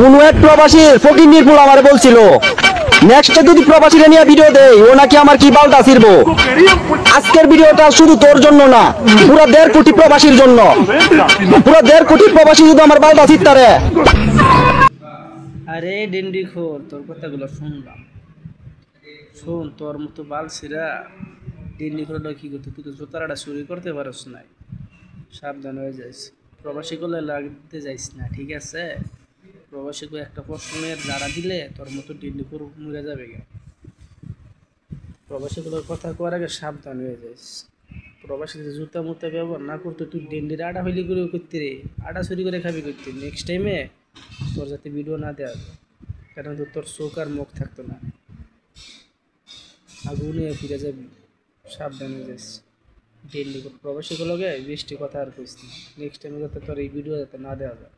কোনো এক প্রবাসীর ফকিন্নির পোলা আমারে বলছিল নেক্সটে যদি প্রবাসীরা নিয়ে ভিডিও দেয় ও নাকি আমার কি বালটা ছিড়বো। আজকের ভিডিওটা শুধু তোর জন্য না, পুরো 1.5 কোটি প্রবাসীর জন্য। পুরো 1.5 কোটি প্রবাসী যদি আমার বালটা ছিড়তারে। আরে ডেন্ডি খোর, তোর কথাগুলো শুনলাম। শোন, তোর মতো বাল ছিড়া ডেন্ডি খোরটা কি করতে, তুই তো জোতারাটা চুরি করতে পারস নাই। সাবধান হয়ে যাইস, প্রবাসী করলে লাগতে যাইস না, ঠিক আছে? প্রবাসীকে একটা প্রশ্নের যারা দিলে তোর মতো ডেন্ডি খোর মরে যাবে গে। প্রবাসীগুলোর কথা করার আগে সাবধান হয়ে যাইস। প্রবাসীদের জুতা মুতা ব্যবহার না করতে তুই ডেন্ডির আটা হইলি করে করতে রে, আটা চুরি করে খাবি করতে। নেক্সট টাইমে তোর যাতে ভিডিও না দেওয়া যায়, কারণ তোর চোখ আর মুখ থাকতো না, আগুনে ফিরে যাবি। সাবধান হয়ে যাস। ডেন্ডি প্রবাসীগুলোকে বৃষ্টি কথা আর কইস না। নেক্সট টাইমে যাতে তোর এই ভিডিও যাতে না দেওয়া যায়।